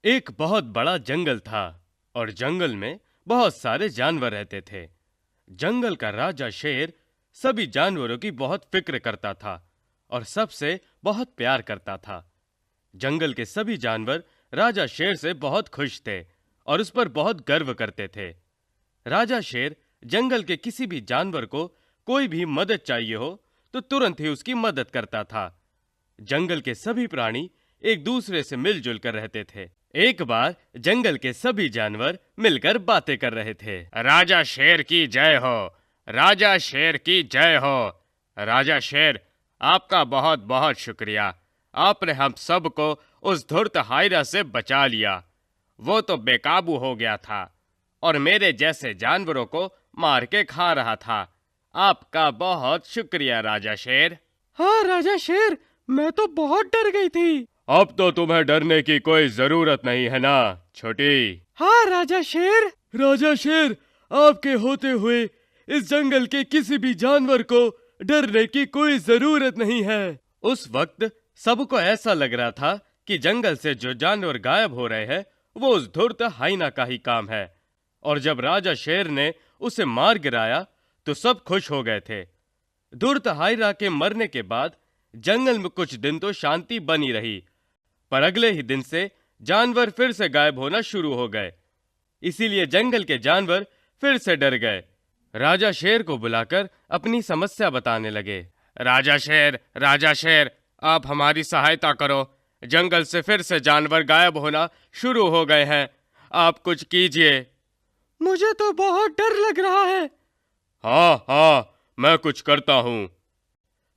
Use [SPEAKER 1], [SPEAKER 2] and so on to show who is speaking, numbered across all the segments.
[SPEAKER 1] एक बहुत बड़ा जंगल था और जंगल में बहुत सारे जानवर रहते थे। जंगल का राजा शेर सभी जानवरों की बहुत फिक्र करता था और सबसे बहुत प्यार करता था। जंगल के सभी जानवर राजा शेर से बहुत खुश थे और उस पर बहुत गर्व करते थे। राजा शेर जंगल के किसी भी जानवर को कोई भी मदद चाहिए हो तो तुरंत ही उसकी मदद करता था। जंगल के सभी प्राणी एक दूसरे से मिलजुल कर रहते थे। एक बार जंगल के सभी जानवर मिलकर बातें कर रहे थे। राजा शेर की जय हो, राजा शेर की जय हो। राजा शेर, आपका बहुत बहुत शुक्रिया। आपने हम सबको उस धूर्त हायरा से बचा लिया। वो तो बेकाबू हो गया था और मेरे जैसे जानवरों को मार के खा रहा था। आपका बहुत शुक्रिया राजा शेर।
[SPEAKER 2] हाँ राजा शेर, मैं तो बहुत डर गई थी।
[SPEAKER 1] अब तो तुम्हें डरने की कोई जरूरत नहीं है ना छोटी।
[SPEAKER 2] हाँ राजा शेर।
[SPEAKER 1] राजा शेर, आपके होते हुए इस जंगल के किसी भी जानवर को डरने की कोई जरूरत नहीं है। उस वक्त सबको ऐसा लग रहा था कि जंगल से जो जानवर गायब हो रहे हैं वो उस धूर्त हाइना का ही काम है। और जब राजा शेर ने उसे मार गिराया तो सब खुश हो गए थे। धूर्त हाइना के मरने के बाद जंगल में कुछ दिन तो शांति बनी रही, पर अगले ही दिन से जानवर फिर से गायब होना शुरू हो गए। इसीलिए जंगल के जानवर फिर से डर गए। राजा शेर को बुलाकर अपनी समस्या बताने लगे। राजा शेर, आप हमारी सहायता करो। जंगल से फिर से जानवर गायब होना शुरू हो गए हैं। आप कुछ कीजिए।
[SPEAKER 2] मुझे तो बहुत डर लग रहा है।
[SPEAKER 1] हाँ, मैं कुछ करता हूँ।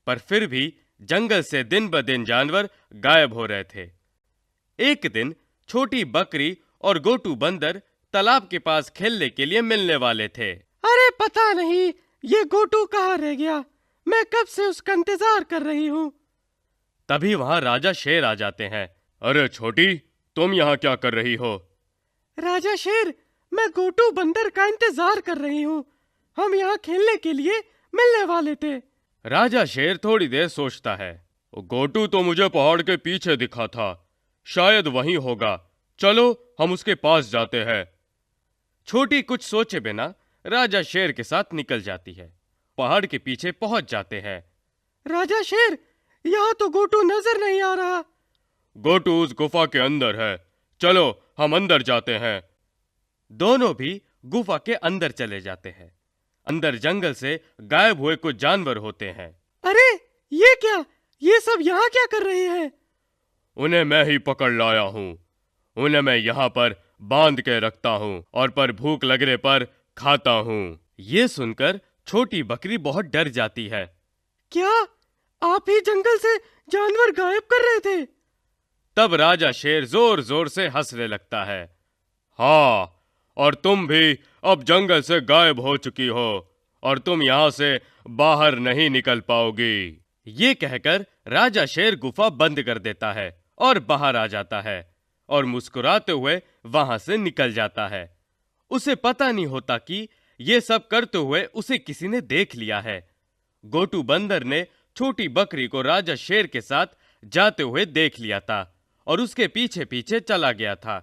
[SPEAKER 1] पर फिर भी जंगल से दिन ब दिन जानवर गायब हो रहे थे। एक दिन छोटी बकरी और गोटू बंदर तालाब के पास खेलने के लिए मिलने वाले थे।
[SPEAKER 2] अरे पता नहीं ये गोटू कहाँ रह गया, मैं कब से उसका इंतजार कर रही हूँ।
[SPEAKER 1] तभी वहां राजा शेर आ जाते हैं। अरे छोटी, तुम यहाँ क्या कर रही हो?
[SPEAKER 2] राजा शेर, मैं गोटू बंदर का इंतजार कर रही हूँ। हम यहाँ खेलने के लिए मिलने वाले थे।
[SPEAKER 1] राजा शेर थोड़ी देर सोचता है। गोटू तो मुझे पहाड़ के पीछे दिखा था, शायद वहीं होगा। चलो हम उसके पास जाते हैं। छोटी कुछ सोचे बिना राजा शेर के साथ निकल जाती है। पहाड़ के पीछे पहुंच जाते हैं।
[SPEAKER 2] राजा शेर, यहाँ तो गोटू नजर नहीं आ रहा।
[SPEAKER 1] गोटू उस गुफा के अंदर है, चलो हम अंदर जाते हैं। दोनों भी गुफा के अंदर चले जाते हैं। अंदर जंगल से गायब हुए कुछ जानवर होते हैं।
[SPEAKER 2] अरे ये क्या, ये सब यहाँ क्या कर रहे हैं?
[SPEAKER 1] उन्हें मैं ही पकड़ लाया हूँ। उन्हें मैं यहाँ पर बांध के रखता हूँ और पर भूख लगने पर खाता हूँ। ये सुनकर छोटी बकरी बहुत डर जाती है।
[SPEAKER 2] क्या आप ही जंगल से जानवर गायब कर रहे थे?
[SPEAKER 1] तब राजा शेर जोर जोर से हंसने लगता है। हाँ, और तुम भी अब जंगल से गायब हो चुकी हो और तुम यहाँ से बाहर नहीं निकल पाओगी। ये कहकर राजा शेर गुफा बंद कर देता है और बाहर आ जाता है और मुस्कुराते हुए वहां से निकल जाता है। उसे पता नहीं होता कि ये सब करते हुए उसे किसी ने देख लिया है। गोटू बंदर ने छोटी बकरी को राजा शेर के साथ जाते हुए देख लिया था और उसके पीछे पीछे चला गया था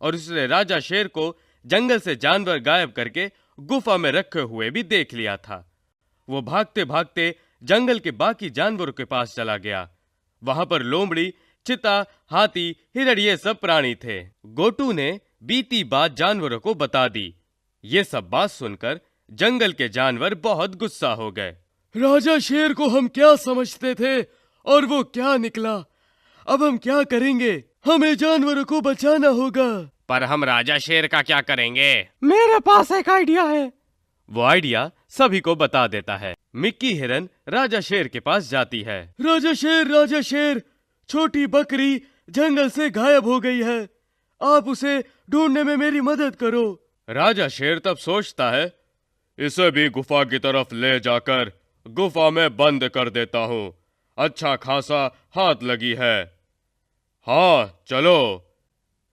[SPEAKER 1] और उसने राजा शेर को जंगल से जानवर गायब करके गुफा में रखे हुए भी देख लिया था। वो भागते भागते जंगल के बाकी जानवरों के पास चला गया। वहां पर लोमड़ी, चीता, हाथी, हिरण ये सब प्राणी थे। गोटू ने बीती बात जानवरों को बता दी। ये सब बात सुनकर जंगल के जानवर बहुत गुस्सा हो गए। राजा शेर को हम क्या समझते थे और वो क्या निकला। अब हम क्या करेंगे? हमें जानवरों को बचाना होगा। पर हम राजा शेर का क्या करेंगे?
[SPEAKER 2] मेरे पास एक आइडिया है।
[SPEAKER 1] वो आइडिया सभी को बता देता है। मिक्की हिरन राजा शेर के पास जाती है। राजा शेर, छोटी बकरी जंगल से गायब हो गई है। आप उसे ढूंढने में मेरी मदद करो। राजा शेर तब सोचता है, इसे भी गुफा की तरफ ले जाकर गुफा में बंद कर देता हूँ। अच्छा खासा हाथ लगी है। हाँ चलो।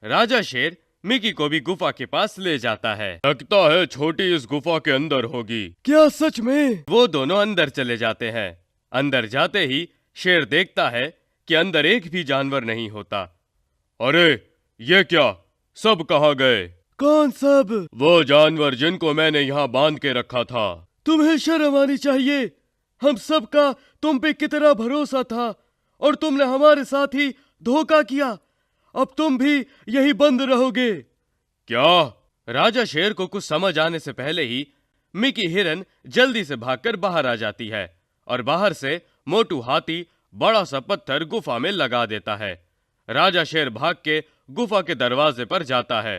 [SPEAKER 1] राजा शेर मिकी को भी गुफा के पास ले जाता है। लगता है छोटी इस गुफा के अंदर होगी। क्या सच में? वो दोनों अंदर चले जाते हैं। अंदर जाते ही शेर देखता है कि अंदर एक भी जानवर नहीं होता। अरे ये क्या, सब कहाँ गए?
[SPEAKER 2] कौन सब?
[SPEAKER 1] वो जानवर जिनको मैंने यहाँ बांध के रखा था।
[SPEAKER 2] तुम्हें शर्म आनी चाहिए। हम सब का तुम पे कितना भरोसा था और तुमने हमारे साथ ही धोखा किया। अब तुम भी यही बंद रहोगे।
[SPEAKER 1] क्या? राजा शेर को कुछ समझ आने से पहले ही मिकी हिरन जल्दी से भागकर बाहर आ जाती है और बाहर से मोटू हाथी बड़ा सा पत्थर गुफा में लगा देता है। राजा शेर भाग के गुफा के दरवाजे पर जाता है।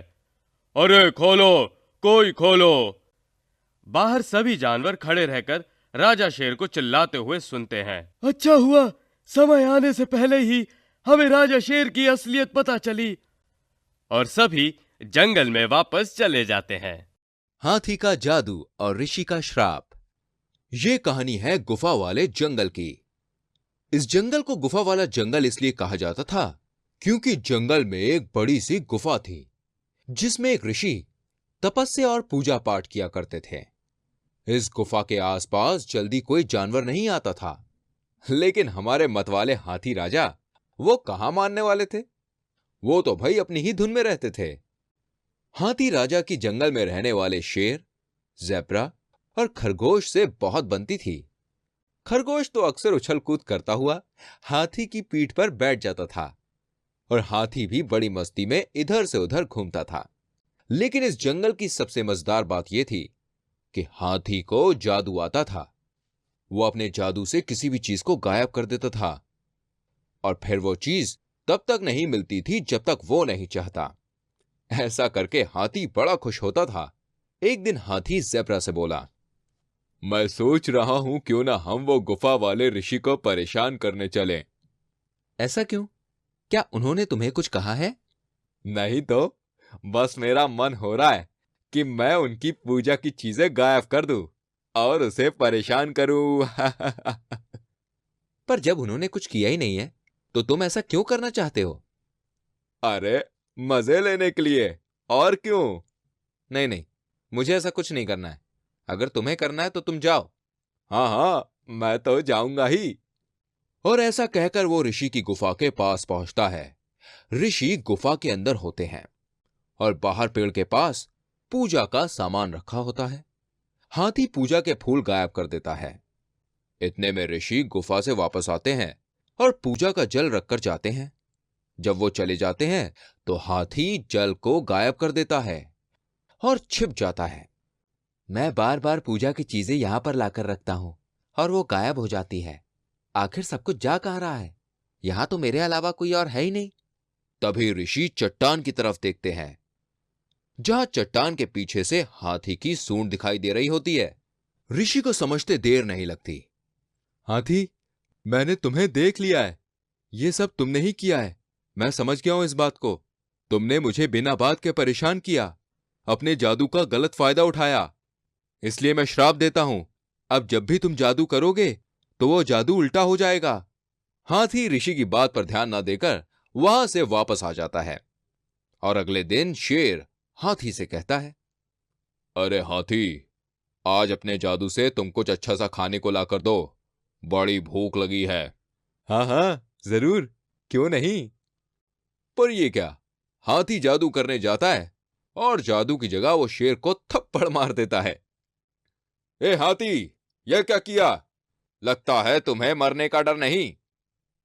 [SPEAKER 1] अरे खोलो, कोई खोलो! बाहर सभी जानवर खड़े रहकर राजा शेर को चिल्लाते हुए सुनते हैं।
[SPEAKER 2] अच्छा हुआ समय आने से पहले ही हमें राजा शेर की असलियत पता चली।
[SPEAKER 1] और सभी जंगल में वापस चले जाते हैं।
[SPEAKER 3] हाथी का जादू और ऋषि का श्राप। ये कहानी है गुफा वाले जंगल की। इस जंगल को गुफा वाला जंगल इसलिए कहा जाता था क्योंकि जंगल में एक बड़ी सी गुफा थी जिसमें एक ऋषि तपस्या और पूजा पाठ किया करते थे। इस गुफा के आसपास जल्दी कोई जानवर नहीं आता था, लेकिन हमारे मतवाले हाथी राजा वो कहां मानने वाले थे। वो तो भाई अपनी ही धुन में रहते थे। हाथी राजा की जंगल में रहने वाले शेर, ज़ेब्रा और खरगोश से बहुत बनती थी। खरगोश तो अक्सर उछल कूद करता हुआ हाथी की पीठ पर बैठ जाता था और हाथी भी बड़ी मस्ती में इधर से उधर घूमता था। लेकिन इस जंगल की सबसे मजेदार बात यह थी कि हाथी को जादू आता था। वो अपने जादू से किसी भी चीज को गायब कर देता था और फिर वो चीज तब तक नहीं मिलती थी जब तक वो नहीं चाहता। ऐसा करके हाथी बड़ा खुश होता था। एक दिन हाथी ज़ेब्रा से बोला, मैं सोच रहा हूं क्यों ना हम वो गुफा वाले ऋषि को परेशान करने चलें। ऐसा क्यों? क्या उन्होंने तुम्हें कुछ कहा है? नहीं तो, बस मेरा मन हो रहा है कि मैं उनकी पूजा की चीजें गायब कर दूं और उसे परेशान करूं। पर जब उन्होंने कुछ किया ही नहीं है तो तुम ऐसा क्यों करना चाहते हो? अरे मजे लेने के लिए, और क्यों? नहीं नहीं, मुझे ऐसा कुछ नहीं करना है। अगर तुम्हें करना है तो तुम जाओ। हाँ हाँ, मैं तो जाऊंगा ही। और ऐसा कहकर वो ऋषि की गुफा के पास पहुंचता है। ऋषि गुफा के अंदर होते हैं और बाहर पेड़ के पास पूजा का सामान रखा होता है। हाथी पूजा के फूल गायब कर देता है। इतने में ऋषि गुफा से वापस आते हैं और पूजा का जल रखकर जाते हैं। जब वो चले जाते हैं तो हाथी जल को गायब कर देता है और छिप जाता है। मैं बार बार पूजा की चीजें यहां पर लाकर रखता हूं और वो गायब हो जाती है। आखिर सब कुछ जा कहां रहा है? यहां तो मेरे अलावा कोई और है ही नहीं। तभी ऋषि चट्टान की तरफ देखते हैं, जहां चट्टान के पीछे से हाथी की सूंड दिखाई दे रही होती है। ऋषि को समझते देर नहीं लगती। हाथी, मैंने तुम्हें देख लिया है। ये सब तुमने ही किया है। मैं समझ गया हूं इस बात को। तुमने मुझे बिना बात के परेशान किया, अपने जादू का गलत फायदा उठाया। इसलिए मैं श्राप देता हूं, अब जब भी तुम जादू करोगे तो वो जादू उल्टा हो जाएगा। हाथी ऋषि की बात पर ध्यान न देकर वहां से वापस आ जाता है और अगले दिन शेर हाथी से कहता है, अरे हाथी, आज अपने जादू से तुम कुछ अच्छा सा खाने को लाकर दो, बड़ी भूख लगी है। हाँ हाँ जरूर, क्यों नहीं। पर ये क्या, हाथी जादू करने जाता है और जादू की जगह वो शेर को थप्पड़ मार देता है। ए हाथी, यह क्या किया? लगता है तुम्हें मरने का डर नहीं।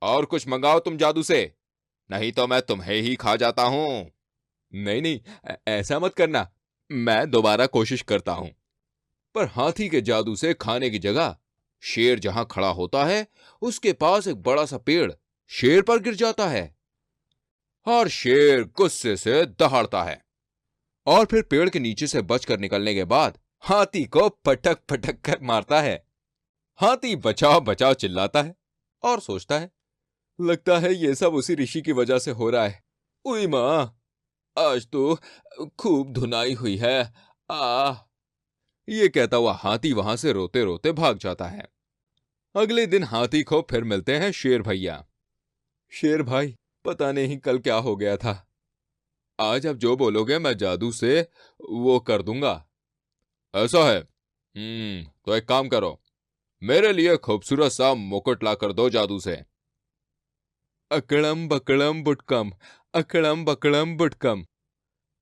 [SPEAKER 3] और कुछ मंगाओ तुम जादू से, नहीं तो मैं तुम्हें ही खा जाता हूं। नहीं नहीं, ऐसा मत करना, मैं दोबारा कोशिश करता हूं। पर हाथी के जादू से खाने की जगह शेर जहां खड़ा होता है उसके पास एक बड़ा सा पेड़ शेर पर गिर जाता है और शेर गुस्से से दहाड़ता है और फिर पेड़ के नीचे से बचकर निकलने के बाद हाथी को पटक पटक कर मारता है। हाथी बचाओ बचाओ चिल्लाता है और सोचता है, लगता है ये सब उसी ऋषि की वजह से हो रहा है। उई मां, आज तो खूब धुनाई हुई है। ये कहता हुआ हाथी वहां से रोते रोते भाग जाता है। अगले दिन हाथी को फिर मिलते हैं शेर भैया। शेर भाई, पता नहीं कल क्या हो गया था। आज आप जो बोलोगे मैं जादू से वो कर दूंगा। ऐसा है? तो एक काम करो, मेरे लिए खूबसूरत सा मुकुट ला कर दो जादू से। अकड़म बकड़म बुटकम, अकड़म बकड़म बुटकम।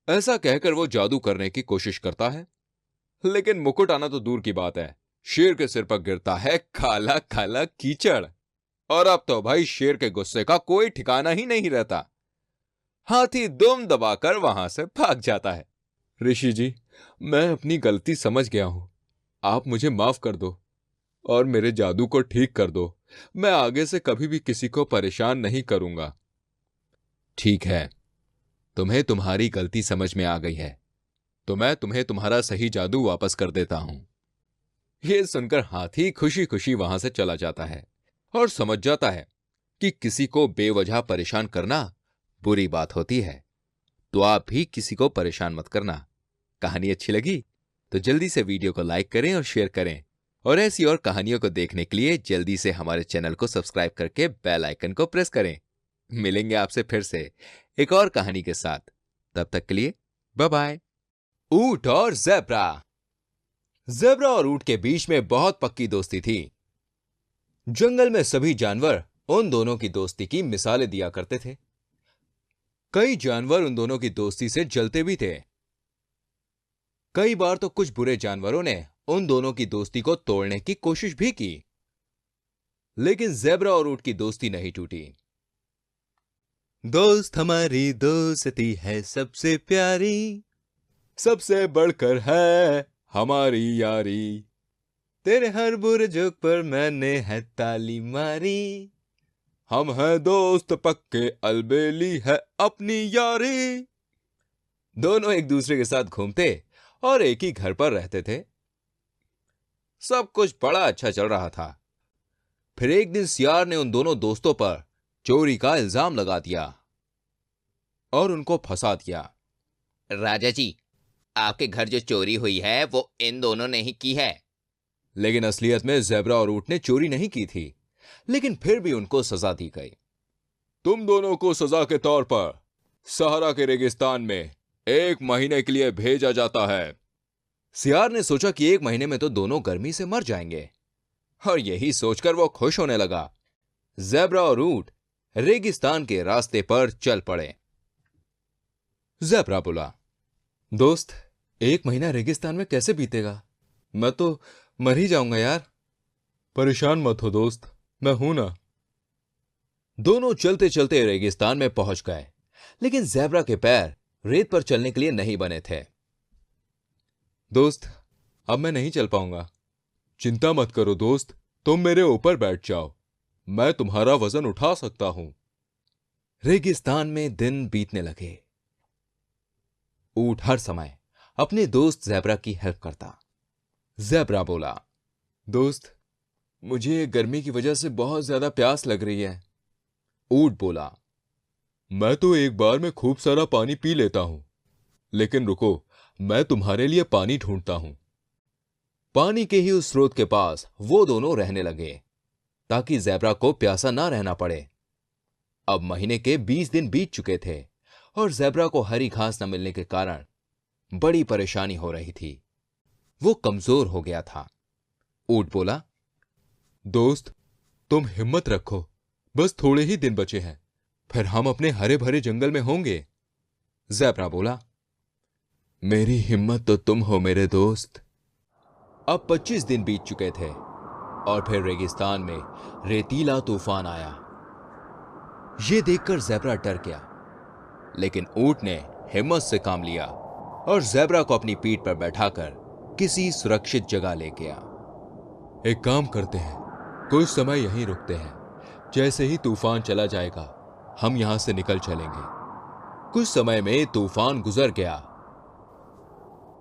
[SPEAKER 3] ऐसा कहकर वो जादू करने की कोशिश करता है, लेकिन मुकुट आना तो दूर की बात है, शेर के सिर पर गिरता है काला काला कीचड़। और अब तो भाई शेर के गुस्से का कोई ठिकाना ही नहीं रहता। हाथी दुम दबाकर वहां से भाग जाता है। ऋषि जी, मैं अपनी गलती समझ गया हूं, आप मुझे माफ कर दो और मेरे जादू को ठीक कर दो। मैं आगे से कभी भी किसी को परेशान नहीं करूंगा। ठीक है, तुम्हें तुम्हारी गलती समझ में आ गई है, तो मैं तुम्हें तुम्हारा सही जादू वापस कर देता हूं। यह सुनकर हाथी खुशी खुशी वहां से चला जाता है और समझ जाता है कि किसी को बेवजह परेशान करना बुरी बात होती है। तो आप भी किसी को परेशान मत करना। कहानी अच्छी लगी तो जल्दी से वीडियो को लाइक करें और शेयर करें, और ऐसी और कहानियों को देखने के लिए जल्दी से हमारे चैनल को सब्सक्राइब करके बेल आइकन को प्रेस करें। मिलेंगे आपसे फिर से एक और कहानी के साथ। तब तक के लिए बाय बाय। ऊंट और ज़ेब्रा। ज़ेब्रा और ऊंट के बीच में बहुत पक्की दोस्ती थी। जंगल में सभी जानवर उन दोनों की दोस्ती की मिसालें दिया करते थे। कई जानवर उन दोनों की दोस्ती से जलते भी थे। कई बार तो कुछ बुरे जानवरों ने उन दोनों की दोस्ती को तोड़ने की कोशिश भी की, लेकिन ज़ेब्रा और ऊंट की दोस्ती नहीं टूटी। दोस्त हमारी दोस्ती है सबसे प्यारी, सबसे बढ़कर है हमारी यारी। तेरे हर बुरे जोक पर मैंने है ताली मारी। हम हैं दोस्त पक्के, अलबेली है अपनी यारी। दोनों एक दूसरे के साथ घूमते और एक ही घर पर रहते थे। सब कुछ बड़ा अच्छा चल रहा था। फिर एक दिन सियार ने उन दोनों दोस्तों पर चोरी का इल्जाम लगा दिया और उनको फंसा दिया। राजा जी, आपके घर जो चोरी हुई है वो इन दोनों ने ही की है। लेकिन असलियत में ज़ेब्रा और ऊंट ने चोरी नहीं की थी, लेकिन फिर भी उनको सजा दी गई। तुम दोनों को सजा के तौर पर सहारा के रेगिस्तान में 1 महीने के लिए भेजा जाता है। सियार ने सोचा कि 1 महीने में तो दोनों गर्मी से मर जाएंगे, और यही सोचकर वो खुश होने लगा। ज़ेब्रा और ऊंट रेगिस्तान के रास्ते पर चल पड़े। ज़ेब्रा बोला, दोस्त, 1 महीना रेगिस्तान में कैसे बीतेगा? मैं तो मर ही जाऊंगा यार। परेशान मत हो दोस्त, मैं हूं ना। दोनों चलते चलते रेगिस्तान में पहुंच गए, लेकिन ज़ेब्रा के पैर रेत पर चलने के लिए नहीं बने थे। दोस्त, अब मैं नहीं चल पाऊंगा। चिंता मत करो दोस्त, तुम मेरे ऊपर बैठ जाओ, मैं तुम्हारा वजन उठा सकता हूं। रेगिस्तान में दिन बीतने लगे। ऊंट हर समय अपने दोस्त ज़ेब्रा की हेल्प करता। ज़ेब्रा बोला, दोस्त, मुझे गर्मी की वजह से बहुत ज्यादा प्यास लग रही है। ऊंट बोला, मैं तो एक बार में खूब सारा पानी पी लेता हूं, लेकिन रुको, मैं तुम्हारे लिए पानी ढूंढता हूं। पानी के ही उस स्रोत के पास वो दोनों रहने लगे, ताकि ज़ेब्रा को प्यासा ना रहना पड़े। अब महीने के 20 दिन बीत चुके थे और ज़ेब्रा को हरी घास न मिलने के कारण बड़ी परेशानी हो रही थी। वो कमजोर हो गया था। ऊंट बोला, दोस्त, तुम हिम्मत रखो, बस थोड़े ही दिन बचे हैं, फिर हम अपने हरे भरे जंगल में होंगे। ज़ेब्रा बोला, मेरी हिम्मत तो तुम हो मेरे दोस्त। अब 25 दिन बीत चुके थे और फिर रेगिस्तान में रेतीला तूफान आया। यह देखकर ज़ेब्रा डर गया, लेकिन ऊंट ने हिम्मत से काम लिया और ज़ेब्रा को अपनी पीठ पर बैठाकर किसी सुरक्षित जगह ले गया। एक काम करते हैं, कुछ समय यहीं रुकते हैं, जैसे ही तूफान चला जाएगा हम यहां से निकल चलेंगे। कुछ समय में तूफान गुजर गया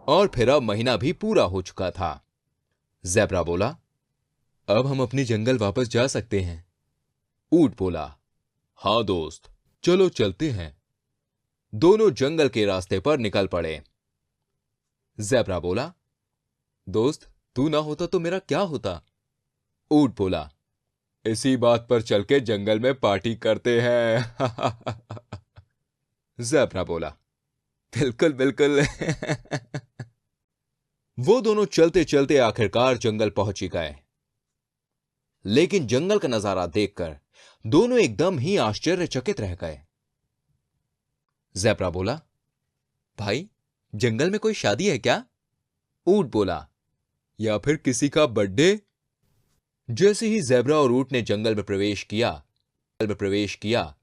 [SPEAKER 3] और फिर अब महीना भी पूरा हो चुका था। ज़ेब्रा बोला, अब हम अपनी जंगल वापस जा सकते हैं। ऊंट बोला, हां दोस्त, चलो चलते हैं। दोनों जंगल के रास्ते पर निकल पड़े। ज़ेब्रा बोला, दोस्त, तू ना होता तो मेरा क्या होता? ऊंट बोला, इसी बात पर चल के जंगल में पार्टी करते हैं। ज़ेब्रा बोला, बिल्कुल बिल्कुल। वो दोनों चलते चलते आखिरकार जंगल पहुंच ही गए, लेकिन जंगल का नजारा देखकर दोनों एकदम ही आश्चर्यचकित रह गए। ज़ेब्रा बोला, भाई जंगल में कोई शादी है क्या? ऊंट बोला, या फिर किसी का बर्थडे? जैसे ही ज़ेब्रा और ऊंट ने जंगल में प्रवेश किया,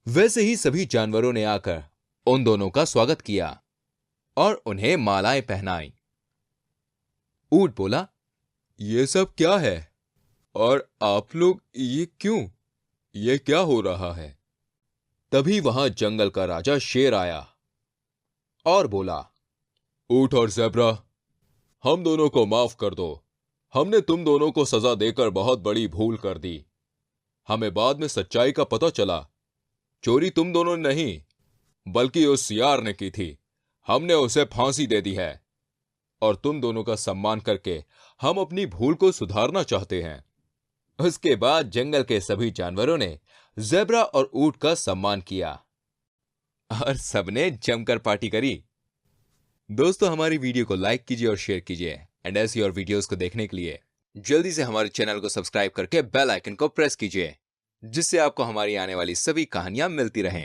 [SPEAKER 3] वैसे ही सभी जानवरों ने आकर उन दोनों का स्वागत किया और उन्हें मालाएं पहनाई। ऊंट बोला, ये सब क्या है? और आप लोग ये क्यों? ये क्या हो रहा है? तभी वहां जंगल का राजा शेर आया और बोला, ऊंट और ज़ेब्रा, हम दोनों को माफ कर दो। हमने तुम दोनों को सजा देकर बहुत बड़ी भूल कर दी। हमें बाद में सच्चाई का पता चला, चोरी तुम दोनों ने नहीं बल्कि उस सियार ने की थी। हमने उसे फांसी दे दी है और तुम दोनों का सम्मान करके हम अपनी भूल को सुधारना चाहते हैं। उसके बाद जंगल के सभी जानवरों ने ज़ेब्रा और ऊंट का सम्मान किया और सबने जमकर पार्टी करी। दोस्तों, हमारी वीडियो को लाइक कीजिए और शेयर कीजिए एंड ऐसी और वीडियोस को देखने के लिए जल्दी से हमारे चैनल को सब्सक्राइब करके बेल आइकन को प्रेस कीजिए, जिससे आपको हमारी आने वाली सभी कहानियां मिलती रहें।